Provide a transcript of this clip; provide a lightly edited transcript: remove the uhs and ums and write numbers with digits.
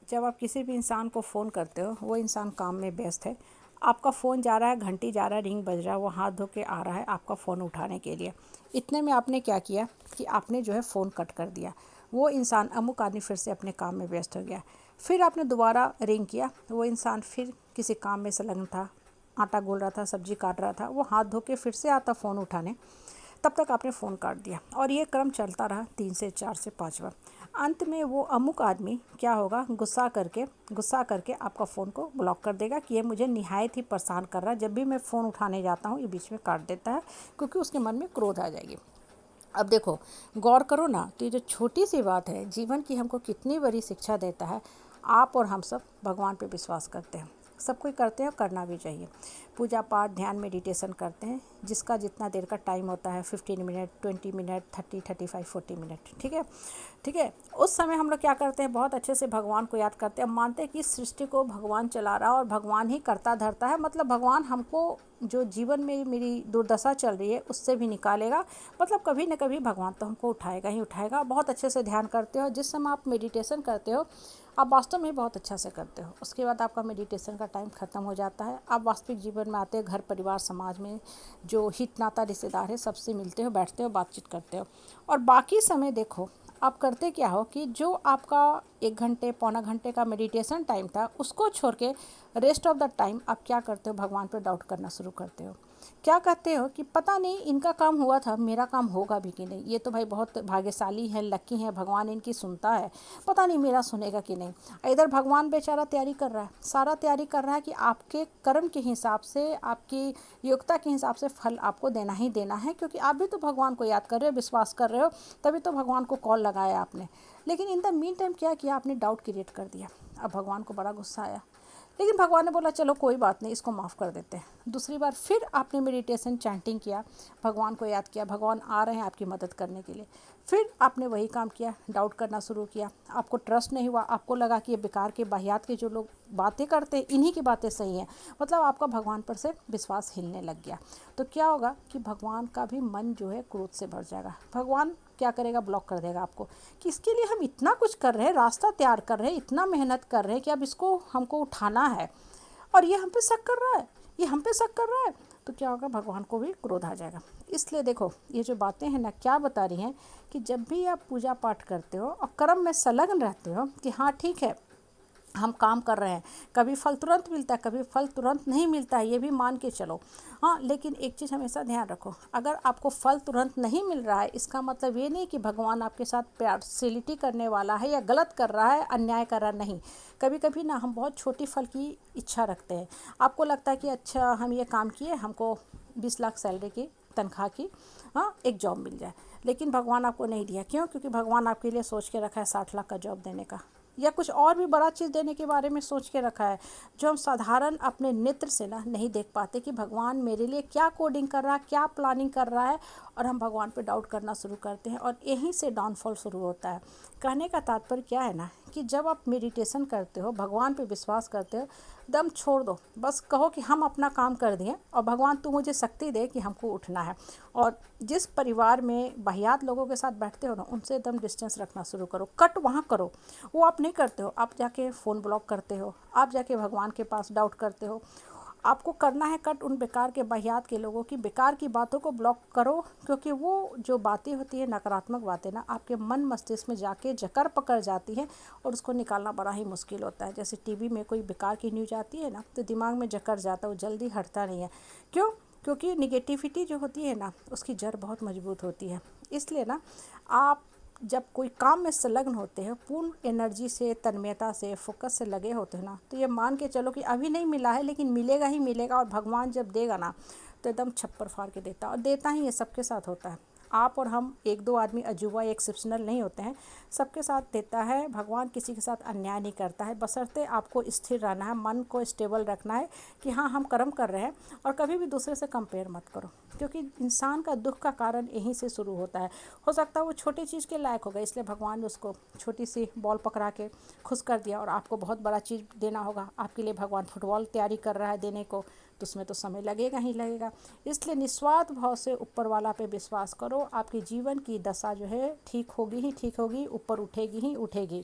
जब आप किसी भी इंसान को फ़ोन करते हो, वो इंसान काम में व्यस्त है, आपका फ़ोन जा रहा है, घंटी जा रहा है, रिंग बज रहा है, वो हाथ धो के आ रहा है आपका फ़ोन उठाने के लिए। इतने में आपने क्या किया कि आपने जो है फ़ोन कट कर दिया। वो इंसान अमुक आदमी फिर से अपने काम में व्यस्त हो गया। फिर आपने दोबारा रिंग किया, वो इंसान फिर किसी काम में संलग्न था, आटा गूँथ रहा था, सब्जी काट रहा था, वो हाथ धो के फिर से आता फ़ोन उठाने, तब तक आपने फ़ोन काट दिया। और ये क्रम चलता रहा 3 से 4 से 5 बार। अंत में वो अमुक आदमी क्या होगा, गुस्सा करके आपका फ़ोन को ब्लॉक कर देगा कि ये मुझे निहायत ही परेशान कर रहा है, जब भी मैं फ़ोन उठाने जाता हूँ ये बीच में काट देता है, क्योंकि उसके मन में क्रोध आ जाएगी। अब देखो, गौर करो ना, तो ये जो छोटी सी बात है जीवन की हमको कितनी बड़ी शिक्षा देता है। आप और हम सब भगवान पे विश्वास करते हैं, सब कोई करते हैं और करना भी चाहिए। पूजा पाठ, ध्यान, मेडिटेशन करते हैं, जिसका जितना देर का टाइम होता है, 15 मिनट, 20 मिनट, 30, 35, 40 मिनट, ठीक है। ठीक है, उस समय हम लोग क्या करते हैं, बहुत अच्छे से भगवान को याद करते हैं, मानते हैं कि इस सृष्टि को भगवान चला रहा है और भगवान ही करता धरता है, मतलब भगवान हमको जो जीवन में मेरी दुर्दशा चल रही है उससे भी निकालेगा, मतलब कभी न कभी भगवान तो हमको उठाएगा ही उठाएगा। बहुत अच्छे से ध्यान करते हो, जिस समय आप मेडिटेशन करते हो आप वास्तव में बहुत अच्छा से करते हो, उसके बाद आपका मेडिटेशन का टाइम ख़त्म हो जाता है, आप वास्तविक जीवन में आते हो, घर परिवार समाज में जो हित नाता रिश्तेदार है सबसे मिलते हो, बैठते हो, बातचीत करते हो। और बाकी समय देखो आप करते क्या हो कि जो आपका 1 घंटे पौना घंटे का मेडिटेशन टाइम था उसको छोड़ के रेस्ट ऑफ द टाइम आप क्या करते हो, भगवान पर डाउट करना शुरू करते हो। क्या कहते हो कि पता नहीं इनका काम हुआ था, मेरा काम होगा भी कि नहीं, ये तो भाई बहुत भाग्यशाली है, लक्की है, भगवान इनकी सुनता है, पता नहीं मेरा सुनेगा कि नहीं। इधर भगवान बेचारा तैयारी कर रहा है, सारा तैयारी कर रहा है कि आपके कर्म के हिसाब से, आपकी योग्यता के हिसाब से फल आपको देना ही देना है, क्योंकि आप भी तो भगवान को याद कर रहे हो, विश्वास कर रहे हो, तभी तो भगवान को कॉल लगाया आपने। लेकिन इन द मीन टाइम क्या किया आपने, डाउट क्रिएट कर दिया। अब भगवान को बड़ा गुस्सा आया, लेकिन भगवान ने बोला चलो कोई बात नहीं, इसको माफ़ कर देते हैं। दूसरी बार फिर आपने मेडिटेशन चैंटिंग किया, भगवान को याद किया, भगवान आ रहे हैं आपकी मदद करने के लिए। फिर आपने वही काम किया, डाउट करना शुरू किया, आपको ट्रस्ट नहीं हुआ, आपको लगा कि ये बेकार के बाहियात के जो लोग बातें करते हैं इन्हीं की बातें सही हैं, मतलब आपका भगवान पर से विश्वास हिलने लग गया। तो क्या होगा कि भगवान का भी मन जो है क्रोध से भर जाएगा। भगवान क्या करेगा, ब्लॉक कर देगा आपको कि इसके लिए हम इतना कुछ कर रहे हैं, रास्ता तैयार कर रहे हैं, इतना मेहनत कर रहे हैं कि अब इसको हमको उठाना है और ये हम पे शक कर रहा है, ये हम पे शक कर रहा है। तो क्या होगा, भगवान को भी क्रोध आ जाएगा। इसलिए देखो ये जो बातें हैं ना, क्या बता रही हैं कि जब भी आप पूजा पाठ करते हो और कर्म में संलग्न रहते हो कि हाँ ठीक है हम काम कर रहे हैं, कभी फल तुरंत मिलता है, कभी फल तुरंत नहीं मिलता है, ये भी मान के चलो। हाँ, लेकिन एक चीज़ हमेशा ध्यान रखो, अगर आपको फल तुरंत नहीं मिल रहा है इसका मतलब ये नहीं कि भगवान आपके साथ पार्शियलिटी करने वाला है या गलत कर रहा है, अन्याय कर रहा नहीं। कभी कभी ना हम बहुत छोटी फल की इच्छा रखते हैं, आपको लगता है कि अच्छा हम ये काम किए, हमको 20 लाख सैलरी की, तनख्वाह की, हाँ एक जॉब मिल जाए, लेकिन भगवान आपको नहीं दिया। क्यों? क्योंकि भगवान आपके लिए सोच के रखा है 60 लाख का जॉब देने का, या कुछ और भी बड़ा चीज़ देने के बारे में सोच के रखा है, जो हम साधारण अपने नेत्र से ना नहीं देख पाते कि भगवान मेरे लिए क्या कोडिंग कर रहा है, क्या प्लानिंग कर रहा है। और हम भगवान पे डाउट करना शुरू करते हैं और यहीं से डाउनफॉल शुरू होता है। कहने का तात्पर्य क्या है ना कि जब आप मेडिटेशन करते हो, भगवान पे विश्वास करते हो, दम छोड़ दो, बस कहो कि हम अपना काम कर दिए और भगवान तू मुझे शक्ति दे कि हमको उठना है। और जिस परिवार में वाहियात लोगों के साथ बैठते हो ना, उनसे एकदम डिस्टेंस रखना शुरू करो, कट वहाँ करो। वो आप नहीं करते हो, आप जाके फ़ोन ब्लॉक करते हो, आप जाके भगवान के पास डाउट करते हो। आपको करना है कट उन बेकार के बाहियात के लोगों की, बेकार की बातों को ब्लॉक करो, क्योंकि वो जो बातें होती है नकारात्मक बातें ना, आपके मन मस्तिष्क में जाके जकड़ पकड़ जाती है और उसको निकालना बड़ा ही मुश्किल होता है। जैसे टीवी में कोई बेकार की न्यूज़ आती है ना, तो दिमाग में जकड़ जाता है, वो जल्दी हटता नहीं है। क्यों? क्योंकि निगेटिविटी जो होती है ना, उसकी जड़ बहुत मजबूत होती है। इसलिए ना आप जब कोई काम में संलग्न होते हैं, पूर्ण एनर्जी से, तन्मयता से, फोकस से लगे होते हैं ना, तो ये मान के चलो कि अभी नहीं मिला है लेकिन मिलेगा ही मिलेगा। और भगवान जब देगा ना तो एकदम छप्पर फाड़ के देता है, और देता ही ये सबके साथ होता है। आप और हम एक दो आदमी अजूबा एक्सेप्शनल नहीं होते हैं, सबके साथ देता है भगवान। किसी के साथ अन्याय नहीं करता है, बशर्ते आपको स्थिर रहना है, मन को स्टेबल रखना है कि हाँ हम कर्म कर रहे हैं। और कभी भी दूसरे से कंपेयर मत करो, क्योंकि इंसान का दुख का कारण यहीं से शुरू होता है। हो सकता है वो छोटी चीज़ के लायक होगा, इसलिए भगवान ने उसको छोटी सी बॉल पकड़ा के खुश कर दिया, और आपको बहुत बड़ा चीज़ देना होगा, आपके लिए भगवान फुटबॉल तैयारी कर रहा है देने को, तो उसमें तो समय लगेगा ही लगेगा। इसलिए निस्वार्थ भाव से ऊपर वाला पे विश्वास करो, आपके जीवन की दशा जो है ठीक होगी ही ठीक होगी, ऊपर उठेगी ही उठेगी।